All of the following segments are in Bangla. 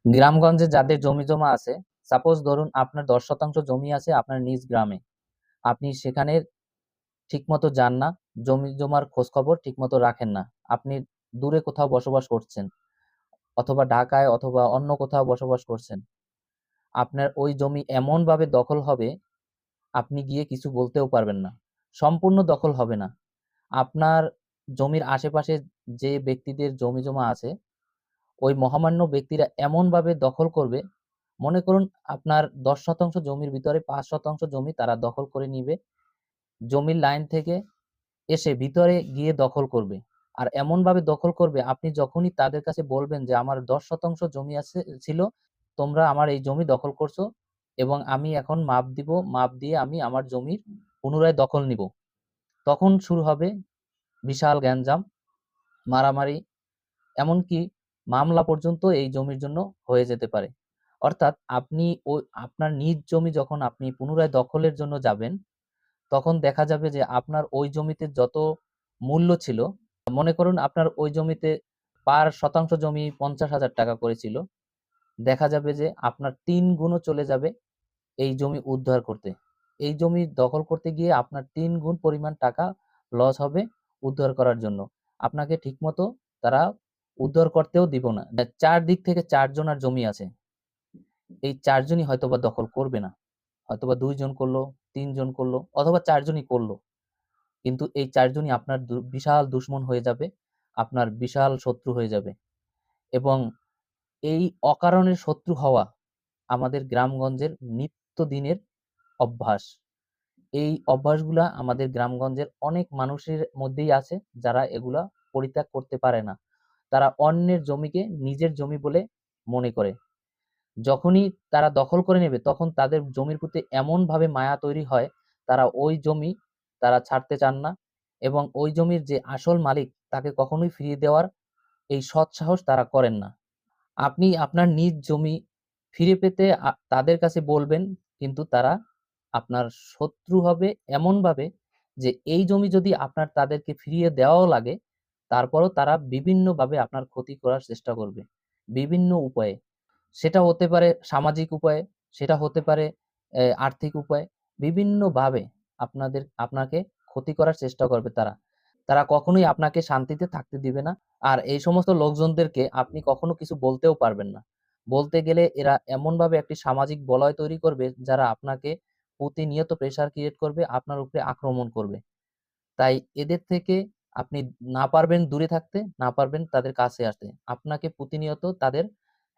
গ্রামগঞ্জে যাদের জমি-জমা আছে, সাপোজ ধরুন আপনার ১০% জমি আছে আপনার নিজ গ্রামে। আপনি সেখানে ঠিকমতো যান না, জমি-জমার খোঁজখবর ঠিকমতো রাখেন না। আপনি দূরে কোথাও বসবাস করছেন, অথবা ঢাকায় অথবা অন্য কোথাও বসবাস করছেন। আপনার ওই জমি এমনভাবে দখল হবে, আপনি গিয়ে কিছু বলতেও পারবেন না। সম্পূর্ণ দখল হবে না। আপনার জমির আশেপাশে যে ব্যক্তিদের জমি-জমা আছে, ওই মহামান্য ব্যক্তিরা এমনভাবে দখল করবে, মনে করুন আপনার ১০% জমির ভিতরে ৫% জমি তারা দখল করে নিবে। জমির লাইন থেকে এসে ভিতরে গিয়ে দখল করবে। আর এমনভাবে দখল করবে, আপনি যখনই তাদের কাছে বলবেন যে আমার ১০% জমি ছিল, তোমরা আমার এই জমি দখল করছো এবং আমি এখন মাপ দিব, মাপ দিয়ে আমি আমার জমির পুনরায় দখল নিব। তখন শুরু হবে বিশাল গ্যাঞ্জাম, মারামারি, এমনকি মামলা পর্যন্ত এই জমির জন্য হয়ে যেতে পারে। অর্থাৎ আপনি আপনার নিজ জমি যখন আপনি পুনরায় দখলের জন্য যাবেন, তখন দেখা যাবে যে আপনার ওই জমিতে যত মূল্য ছিল, মনে করুন আপনার ওই জমিতে পার শতাংশ জমি ৫০,০০০ টাকা করে ছিল, দেখা যাবে যে আপনার ৩ গুণও চলে যাবে এই জমি উদ্ধার করতে। এই জমি দখল করতে গিয়ে আপনার ৩ গুণ পরিমাণ টাকা লস হবে উদ্ধার করার জন্য। আপনাকে ঠিকমতো তারা উদ্ধার করতেও দিব না। ৪ দিক থেকে ৪ জনার জমি আছে। এই ৪ জনই হয়তোবা দখল করবে না। হয়তোবা ২ জন করলো, ৩ জন করলো অথবা ৪ জনই করলো। কিন্তু এই ৪ জনই আপনার বিশাল দুশমন হয়ে যাবে, আপনার বিশাল শত্রু হয়ে যাবে। এবং এই অকারণে শত্রু হওয়া আমাদের গ্রামগঞ্জের নিত্যদিনের অভ্যাস। এই অভ্যাসগুলা আমাদের গ্রামগঞ্জের অনেক মানুষের মধ্যেই আছে, যারা এগুলা পরিত্যাগ করতে পারে না। তারা অন্যের জমিকে নিজের জমি বলে মনে করে। যখনই তারা দখল করে নেবে, তখন তাদের জমির প্রতি এমনভাবে মায়া তৈরি হয়, তারা ওই জমি তারা ছাড়তে চান না এবং ওই জমির যে আসল মালিক তাকে কখনোই ফিরিয়ে দেওয়ার এই সৎ সাহস তারা করেন না। আপনি আপনার নিজ জমি ফিরে পেতে তাদের কাছে বলবেন, কিন্তু তারা আপনার শত্রু হবে এমনভাবে যে এই জমি যদি আপনার তাদেরকে ফিরিয়ে দেওয়াও লাগে, তারপরও তারা বিভিন্নভাবে আপনার ক্ষতি করার চেষ্টা করবে, বিভিন্ন উপায়ে। সেটা হতে পারে সামাজিক উপায়ে, সেটা হতে পারে আর্থিক উপায়ে, বিভিন্নভাবে আপনাকে ক্ষতি করার চেষ্টা করবে তারা। তারা কখনোই আপনাকে শান্তিতে থাকতে দিবে না। আর এই সমস্ত লোকজনদেরকে আপনি কখনো কিছু বলতেও পারবেন না। বলতে গেলে এরা এমনভাবে একটি সামাজিক বলয় তৈরি করবে, যারা আপনাকে প্রতিনিয়ত প্রেশার ক্রিয়েট করবে, আপনার উপরে আক্রমণ করবে। তাই এদের থেকে আপনি না পারবেন দূরে থাকতে, না পারবেন তাদের কাছে আসতে। আপনাকে প্রতিনিয়ত তাদের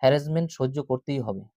হ্যারাসমেন্ট সহ্য করতেই হবে।